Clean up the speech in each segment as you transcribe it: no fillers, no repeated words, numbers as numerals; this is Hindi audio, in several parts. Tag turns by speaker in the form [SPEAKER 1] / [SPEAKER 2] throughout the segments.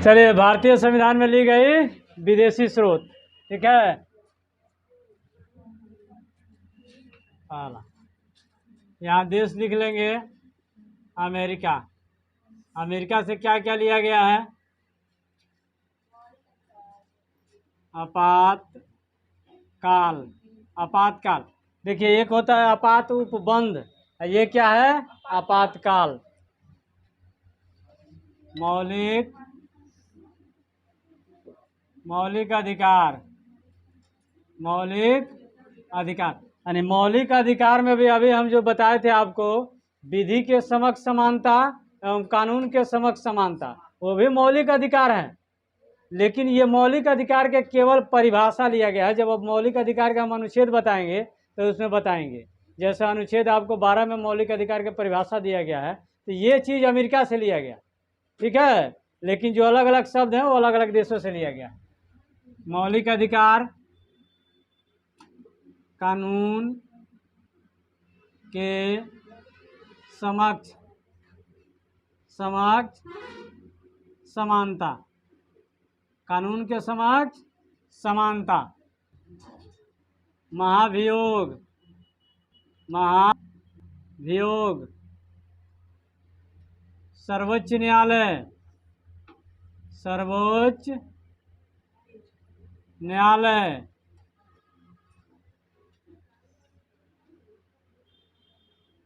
[SPEAKER 1] चलिए, भारतीय संविधान में ली गई विदेशी स्रोत। ठीक है, यहाँ देश लिख लेंगे अमेरिका। अमेरिका से क्या क्या लिया गया है? आपातकाल। आपातकाल, देखिए एक होता है आपात उपबंध, ये क्या है? आपातकाल। मौलिक अधिकार। मौलिक अधिकार यानी मौलिक अधिकार में भी अभी हम जो बताए थे आपको, विधि के समक्ष समानता एवं कानून के समक्ष समानता, वो भी मौलिक अधिकार है। लेकिन ये मौलिक अधिकार के केवल परिभाषा लिया गया है। जब अब मौलिक अधिकार का हम अनुच्छेद बताएंगे तो उसमें बताएंगे। जैसा अनुच्छेद आपको 12 में मौलिक अधिकार के परिभाषा दिया गया है, तो ये चीज़ अमेरिका से लिया गया। ठीक है, लेकिन जो अलग अलग शब्द हैं वो अलग अलग देशों से लिया गया। मौलिक अधिकार कानून के समक्ष समानता। कानून के समक्ष समानता। महाभियोग। सर्वोच्च न्यायालय। सर्वोच्च न्यायालय।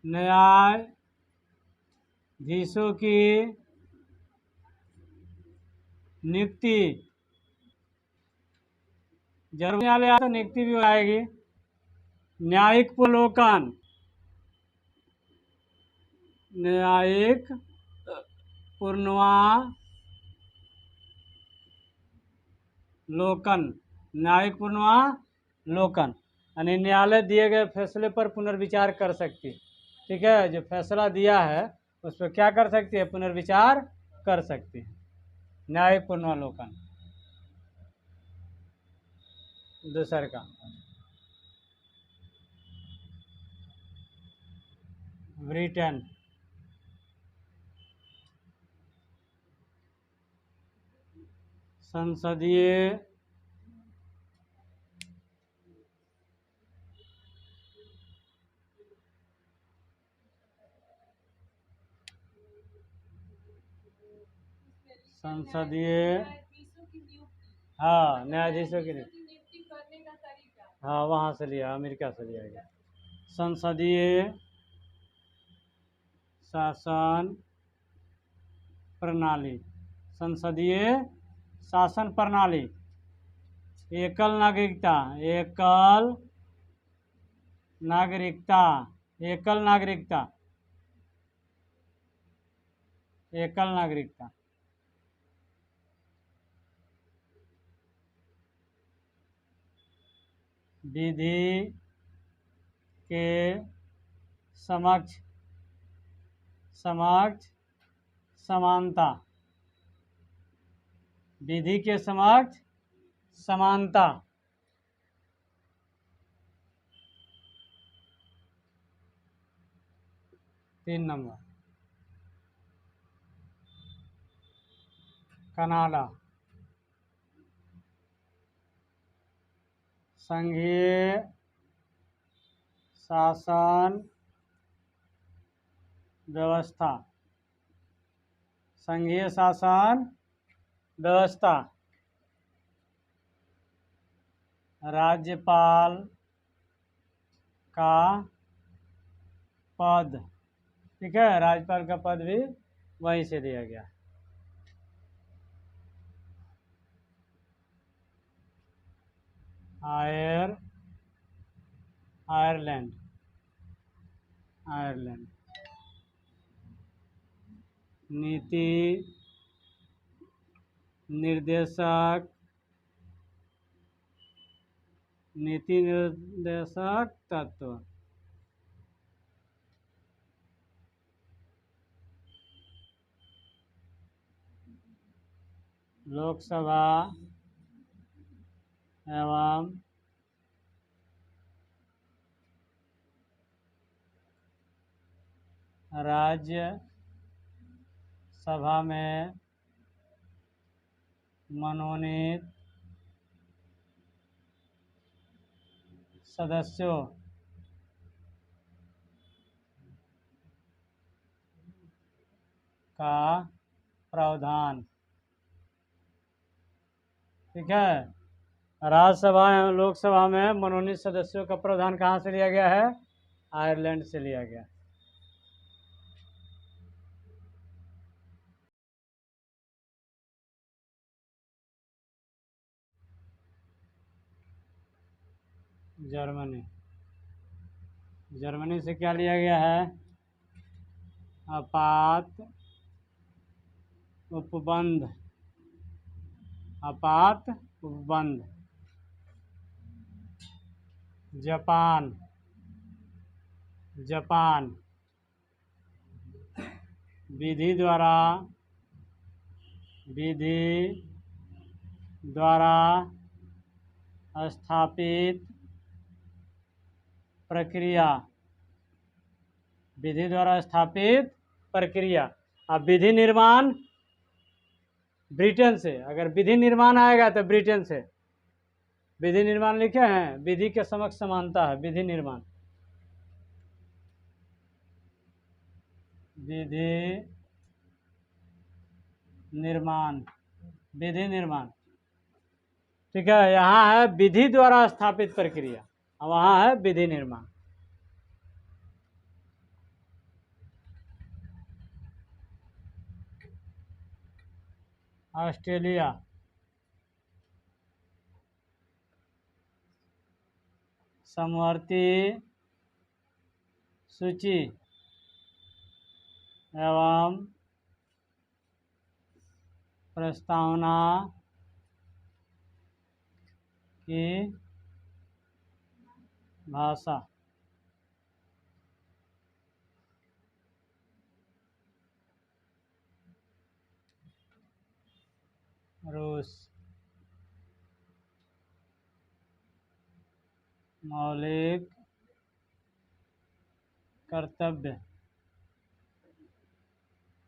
[SPEAKER 1] न्यायाधीशों की नियुक्ति। जरूर न्यायालय तो नियुक्ति भी आएगी। न्यायिक पुनर्विलोकन। न्यायिक पुनर्विलोकन। न्यायिक पुनर्विलोकन यानी न्यायालय दिए गए फैसले पर पुनर्विचार कर सकती है। ठीक है, जो फैसला दिया है उस पर क्या कर सकती है? पुनर्विचार कर सकती है। न्यायिक पुनर्विलोकन। दूसर का ब्रिटेन। संसदीय हाँ, न्यायाधीशों की नियुक्ति करने का तरीका। हाँ, वहाँ से लिया, अमेरिका से लिया गया। संसदीय शासन प्रणाली। संसदीय शासन प्रणाली। एकल नागरिकता। एकल नागरिकता। एकल नागरिकता। एकल नागरिकता। विधि के समक्ष समानता। विधि के समक्ष समानता। तीन नंबर कनाडा। संघीय शासन व्यवस्था। संघीय शासन व्यवस्था। राज्यपाल का पद। ठीक है, राज्यपाल का पद भी वहीं से दिया गया। आयरलैंड। नीति निर्देशक तत्व। लोकसभा एवं राज्य सभा में मनोनीत सदस्यों का प्रावधान। ठीक है, राज्यसभा एवं लोकसभा में मनोनीत सदस्यों का प्रावधान कहाँ से लिया गया है? आयरलैंड से लिया गया। जर्मनी, जर्मनी से क्या लिया गया है? आपात उपबंध, आपात उपबंध। जापान, जापान विधि द्वारा स्थापित प्रक्रिया, विधि द्वारा स्थापित प्रक्रिया। अब विधि निर्माण ब्रिटेन से, अगर विधि निर्माण आएगा तो ब्रिटेन से। विधि निर्माण लिखे हैं, विधि के समक्ष समानता है। विधि निर्माण, विधि निर्माण, विधि निर्माण। ठीक है, यहाँ है विधि द्वारा स्थापित प्रक्रिया, और वहाँ है विधि निर्माण। ऑस्ट्रेलिया, समवर्ती सूची एवं प्रस्तावना की भाषा। रूस, मौलिक कर्तव्य,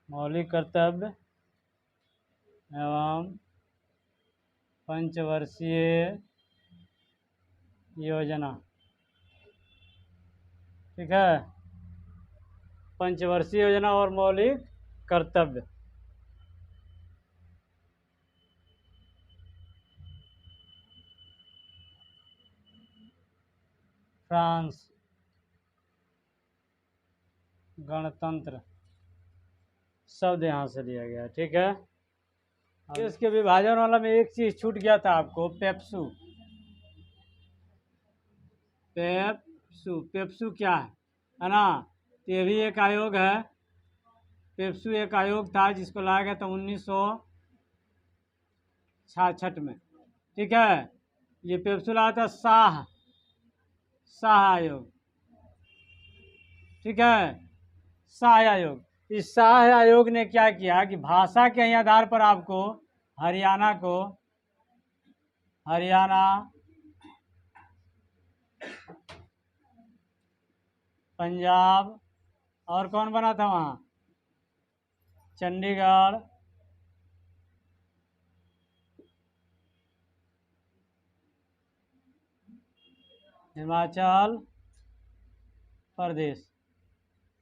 [SPEAKER 1] मौलिक कर्तव्य एवं पंचवर्षीय योजना। ठीक है, पंचवर्षीय योजना और मौलिक कर्तव्य। फ्रांस, गणतंत्र, शब्द यहाँ से लिया गया। ठीक है, इसके विभाजन वाला में एक चीज छूट गया था आपको, पेप्सू। पेप्सू, पेप्सू क्या है ना? ये भी एक आयोग है। पेप्सू एक आयोग था जिसको लाया गया था 1966 में। ठीक है, ये पेप्सू लाया था शाह आयोग। ठीक है, शाह आयोग। इस शाह आयोग ने क्या किया कि भाषा के ही आधार पर आपको हरियाणा को, हरियाणा, पंजाब, और कौन बना था वहाँ? चंडीगढ़, हिमाचल प्रदेश,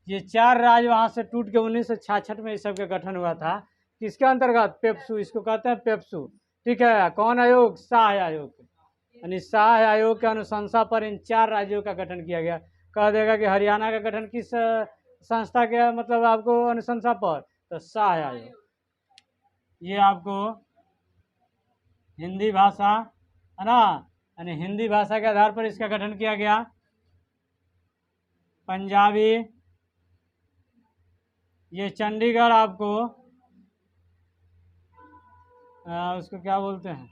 [SPEAKER 1] ये 4 राज्य वहाँ से टूट के 1966 में इस सब का गठन हुआ था। किसके अंतर्गत? पेप्सू, इसको कहते हैं पेप्सू। ठीक है, कौन आयोग? शाह आयोग। यानी शाह आयोग के अनुशंसा पर इन 4 राज्यों का गठन किया गया। कह देगा कि हरियाणा का गठन किस संस्था के, मतलब आपको अनुशंसा पर, तो शाह आयोग। ये आपको हिंदी भाषा है ना, यानी हिंदी भाषा के आधार पर इसका गठन किया गया। पंजाबी, ये चंडीगढ़ आपको उसको क्या बोलते हैं?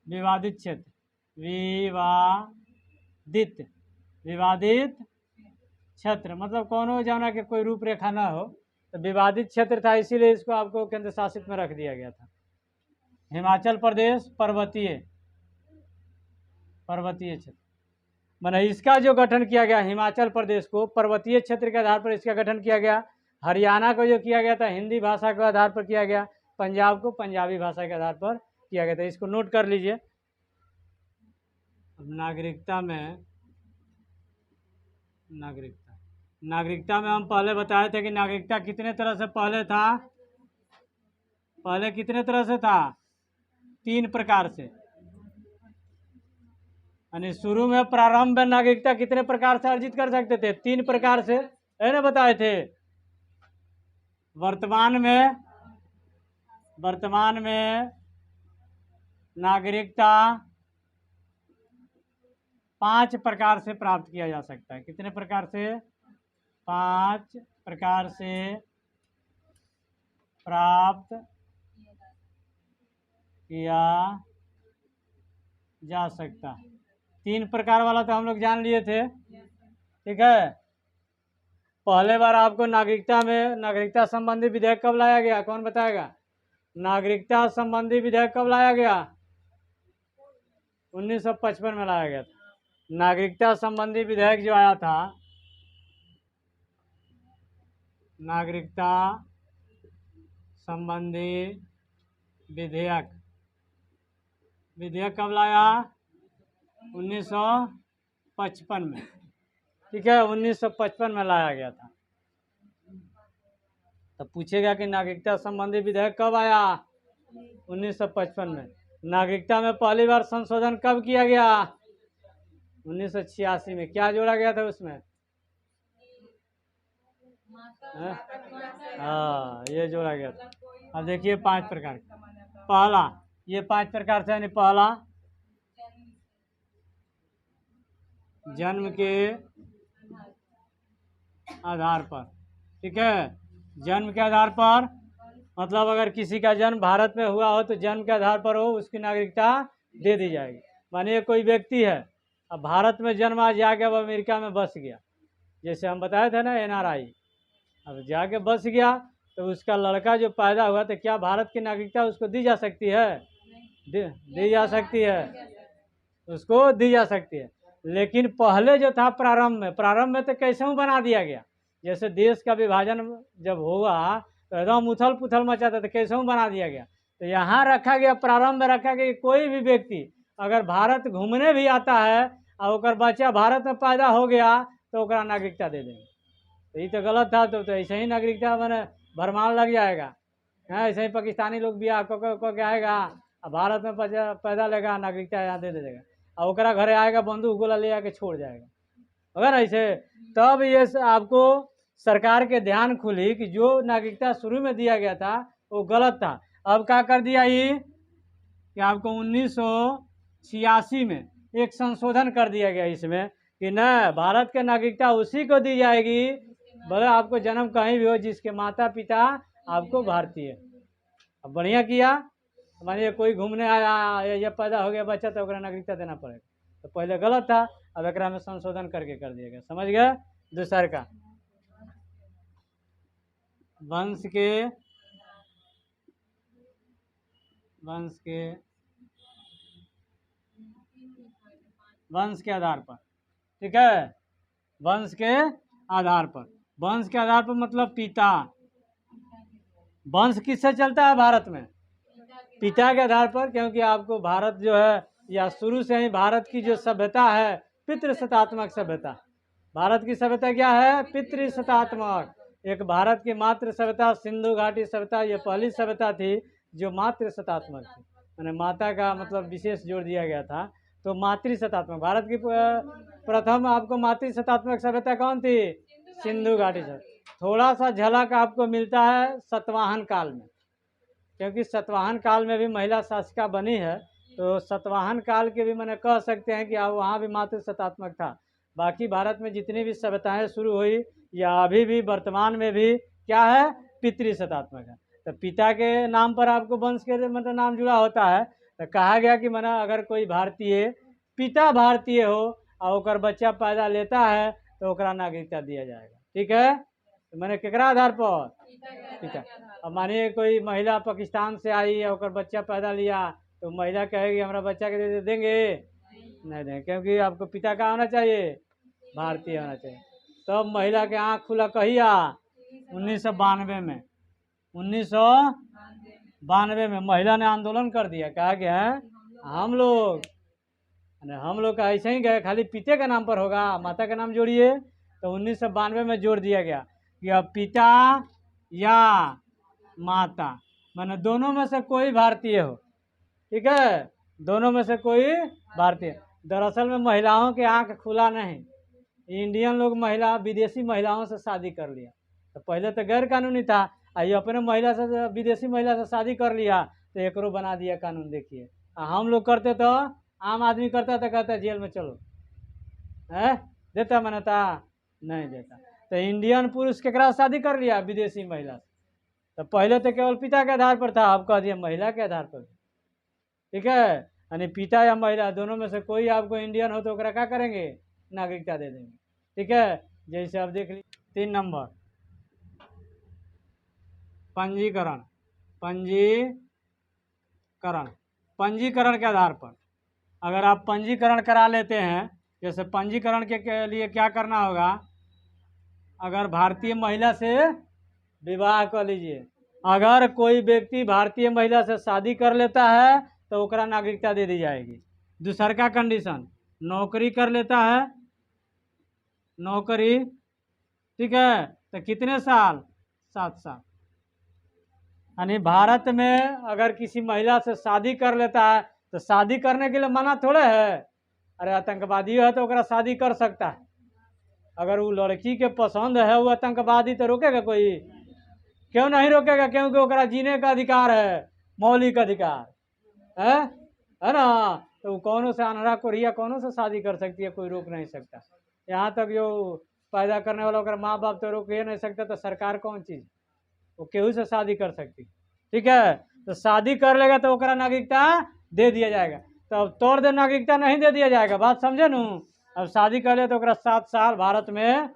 [SPEAKER 1] विवादित क्षेत्र, विवादित, विवादित क्षेत्र, मतलब कौन जाना कि कोई रूपरेखा ना हो, तो विवादित क्षेत्र था, इसीलिए इसको आपको केंद्र शासित में रख दिया गया था। हिमाचल प्रदेश पर्वतीय, पर्वतीय क्षेत्र, माने इसका जो गठन किया गया हिमाचल प्रदेश को पर्वतीय क्षेत्र के आधार पर इसका गठन किया गया। हरियाणा को जो किया गया था हिंदी भाषा के आधार पर किया गया, पंजाब को पंजाबी भाषा के आधार पर किया गया था। इसको नोट कर लीजिए। अब नागरिकता में नागरिकता में हम पहले बताए थे कि नागरिकता कितने तरह से पहले था, पहले कितने तरह से था, 3 प्रकार से। यानी शुरू में प्रारंभ में नागरिकता कितने प्रकार से अर्जित कर सकते थे, 3 प्रकार से, है ना, बताए थे। वर्तमान में नागरिकता 5 प्रकार से प्राप्त किया जा सकता है। कितने प्रकार से, 5 प्रकार से प्राप्त किया जा सकता है। 3 प्रकार वाला तो हम लोग जान लिए थे, ठीक है। पहले बार आपको नागरिकता संबंधी विधेयक कब लाया गया, कौन बताएगा? नागरिकता संबंधी विधेयक कब लाया गया? 1955 में लाया गया था। नागरिकता संबंधी विधेयक जो आया था, नागरिकता संबंधी विधेयक कब लाया? 1955 में, ठीक है, 1955 में लाया गया था। तो पूछेगा कि नागरिकता संबंधी विधेयक कब आया? 1955 में। नागरिकता में पहली बार संशोधन कब किया गया? 1986 में। क्या जोड़ा गया था उसमें? हाँ, ये जोड़ा गया था। अब देखिए 5 प्रकार। पहला, ये 5 प्रकार से, यानी पहला जन्म के आधार पर, ठीक है, जन्म के आधार पर, मतलब अगर किसी का जन्म भारत में हुआ हो तो जन्म के आधार पर हो उसकी नागरिकता दे दी जाएगी। मानिए कोई व्यक्ति है, अब भारत में जन्म आज जाके अब अमेरिका में बस गया, जैसे हम बताए थे ना NRI, अब जाके बस गया तो उसका लड़का जो पैदा हुआ तो क्या भारत की नागरिकता उसको दी जा सकती है? दी जा सकती है, उसको दी जा सकती है। लेकिन पहले जो था प्रारंभ में तो कैसे बना दिया गया, जैसे देश का विभाजन जब हुआ तो एकदम उथल पुथल मचा था, तो कैसे बना दिया गया। तो यहाँ रखा गया, प्रारंभ में रखा गया, कोई भी व्यक्ति अगर भारत घूमने भी आता है और ओकर बच्चा भारत में पैदा हो गया तो ओकरा नागरिकता दे देंगे। तो ये तो गलत था। तो ऐसे ही नागरिकता मैंने भरमार लग जाएगा, हाँ, ऐसे ही पाकिस्तानी लोग बियाह के आएगा और भारत में पैदा लेगा, नागरिकता यहाँ दे देगा और ओकरा घरे आएगा, बंदूक गोला ले आके छोड़ जाएगा। अगर ऐसे, तब ये आपको सरकार के ध्यान खुली कि जो नागरिकता शुरू में दिया गया था वो गलत था। अब क्या कर दिया ये कि आपको 1986 में एक संशोधन कर दिया गया इसमें कि न, भारत के नागरिकता उसी को दी जाएगी भले आपको जन्म कहीं भी हो जिसके माता पिता आपको भारतीय। अब बढ़िया किया, मानिए कोई घूमने आया या पैदा हो गया बच्चा तो ओकरा नागरिकता देना पड़ेगा, तो पहले गलत था, अब एक में संशोधन करके कर दिया गया। समझ गए? दूसर का वंश के आधार पर, ठीक है, वंश के आधार पर मतलब पिता। वंश किससे चलता है भारत में? पिता के आधार पर, क्योंकि आपको भारत जो है या शुरू से ही भारत की जो सभ्यता है पितृसत्तात्मक सभ्यता। भारत की सभ्यता क्या है? पितृसत्तात्मक। एक भारत की मातृ सभ्यता सिंधु घाटी सभ्यता, ये पहली सभ्यता थी जो मातृसत्तात्मक थी, मैंने माता का मतलब विशेष जोड़ दिया गया था। तो मातृसत्तात्मक, भारत की प्रथम आपको मातृसत्तात्मक सभ्यता कौन थी? सिंधु घाटी सभ्यता। थोड़ा सा झलक आपको मिलता है सतवाहन काल में, क्योंकि सतवाहन काल में भी महिला शासिका बनी है, तो सतवाहन काल के भी मैंने कह सकते हैं कि वहाँ भी मातृसत्तात्मक था। बाकी भारत में जितनी भी सभ्यताएं शुरू हुई या अभी भी वर्तमान में भी क्या है? पितृसत्तात्मक है। तो पिता के नाम पर आपको वंश के मतलब नाम जुड़ा होता है। तो कहा गया कि मैंने अगर कोई भारतीय पिता भारतीय हो और ओकर बच्चा पैदा लेता है तो ओकरा नागरिकता दिया जाएगा, ठीक है। तो मैंने केकरा आधार पर? पिता। अब मानिए कोई महिला पाकिस्तान से आई और ओकर बच्चा पैदा लिया तो महिला कहेगी हमारा बच्चा के दे देंगे? नहीं देंगे, क्योंकि आपको पिता का होना चाहिए, भारतीय होना चाहिए। तब महिला के आँख खुला कहिया 1992 में 1992 में महिला ने आंदोलन कर दिया। कहा गया है हम लोग का ऐसे ही गए, खाली पिता के नाम पर होगा, माता का नाम जोड़िए। तो 1992 में जोड़ दिया गया कि अब पिता या माता माने दोनों में से कोई भारतीय हो, ठीक है, दोनों में से कोई भारतीय। दरअसल में महिलाओं के आंख खुला नहीं, इंडियन लोग महिला विदेशी महिलाओं से शादी कर लिया। तो पहले तो गैर कानूनी था, ये अपने महिला से विदेशी महिला से शादी कर लिया तो एकरो बना दिया कानून। देखिए हम लोग करते तो आम आदमी करता तो कहता जेल में चलो, है देता मान्यता नहीं देता। तो इंडियन पुरुष केकरा से शादी कर लिया, विदेशी महिला से। तो पहले तो केवल पिता के आधार पर था, अब कह दिया महिला के आधार पर, ठीक है। यानी पिता या महिला दोनों में से कोई आपको इंडियन हो तो ओकरा क्या करेंगे, नागरिकता दे देंगे, ठीक है। जैसे आप देख लीजिए 3 नंबर पंजीकरण। पंजीकरण के आधार पर अगर आप पंजीकरण करा लेते हैं, जैसे पंजीकरण के लिए क्या करना होगा, अगर भारतीय महिला से विवाह कर लीजिए, अगर कोई व्यक्ति भारतीय महिला से शादी कर लेता है तो ओकरा नागरिकता दे दी जाएगी। दूसर का कंडीशन, नौकरी कर लेता है, नौकरी, ठीक है, तो कितने साल, 7 साल। यानी भारत में अगर किसी महिला से शादी कर लेता है तो शादी करने के लिए मना थोड़े है, अरे आतंकवादी है तो ओकरा शादी कर सकता है। अगर वो लड़की के पसंद है वो आतंकवादी तो रोकेगा कोई, क्यों नहीं रोकेगा, क्योंकि ओकरा जीने का अधिकार है, मौलिक अधिकार है ना। तो कौनों से अनरा कोरिया कौनों से शादी कर सकती है, कोई रोक नहीं सकता। यहाँ तक जो पैदा करने वाला अगर माँ बाप तो रोक ही नहीं सकता, तो सरकार कौन चीज़, वो केहू से शादी कर सकती, ठीक है। तो शादी कर लेगा तो ओकरा नागरिकता दे दिया जाएगा। तो अब तोड़ दे नागरिकता नहीं दे दिया जाएगा, बात समझे नू। अब शादी कर ले तो ओकरा 7 साल भारत में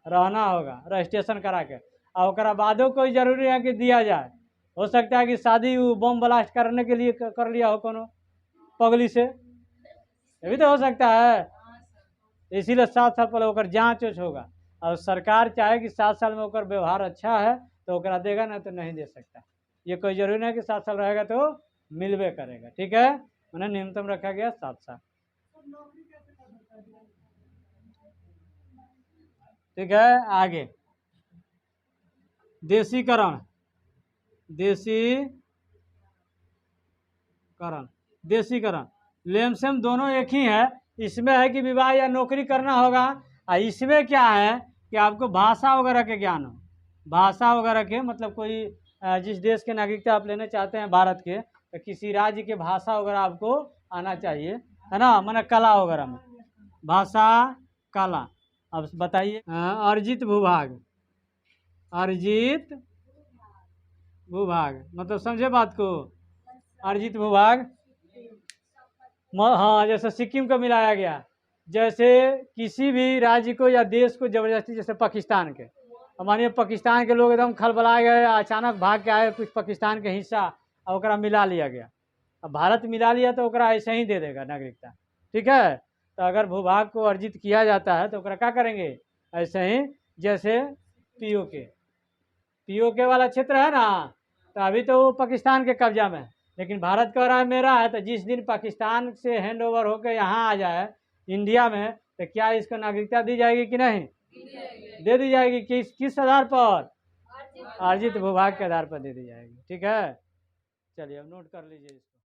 [SPEAKER 1] रहना होगा, रजिस्ट्रेशन करा के। और ओकरा बादो कोई जरूरी है कि दिया जाए, हो सकता है कि शादी बम ब्लास्ट करने के लिए कर लिया हो कोनो पगली से, ये भी तो हो सकता है। इसीलिए 7 साल पहले ओकर जाँच उच होगा, और सरकार चाहे कि 7 साल में ओकर व्यवहार अच्छा है तो ओकरा देगा, ना तो नहीं दे सकता। ये कोई जरूरी नहीं कि 7 साल रहेगा तो मिलवे करेगा, ठीक है। उन्हें न्यूनतम रखा गया 7 साल, ठीक है। आगे देशीकरण। देशीकरण लेम सेम दोनों एक ही है। इसमें है कि विवाह या नौकरी करना होगा, और इसमें क्या है कि आपको भाषा वगैरह के ज्ञान हो। भाषा वगैरह के मतलब कोई जिस देश के नागरिकता आप लेना चाहते हैं भारत के, तो किसी राज्य के भाषा वगैरह आपको आना चाहिए, है ना, माने कला वगैरह में, भाषा कला। अब बताइए अर्जित भूभाग। अर्जित भूभाग मतलब समझे बात को, अर्जित भूभाग। हाँ, जैसे सिक्किम को मिलाया गया, जैसे किसी भी राज्य को या देश को जबरदस्ती, जैसे पाकिस्तान के, मानिए पाकिस्तान के लोग एकदम खलबलाए गए, अचानक भाग के आए कुछ पाकिस्तान के हिस्सा, और ओकरा मिला लिया गया। अब भारत मिला लिया तो ओकरा ऐसे ही दे देगा नागरिकता, ठीक है। तो अगर भूभाग को अर्जित किया जाता है तो ओकरा क्या करेंगे, ऐसे ही जैसे पीओके वाला क्षेत्र है ना, तो अभी तो वो पाकिस्तान के कब्जा में है, लेकिन भारत कह रहा है मेरा है। तो जिस दिन पाकिस्तान से हैंड ओवर होकर यहाँ आ जाए इंडिया में, तो क्या इसको नागरिकता दी जाएगी कि नहीं, दे दी जाएगी। किस आधार पर, अर्जित भूभाग के आधार पर दे दी जाएगी, ठीक है। चलिए अब नोट कर लीजिए इसको।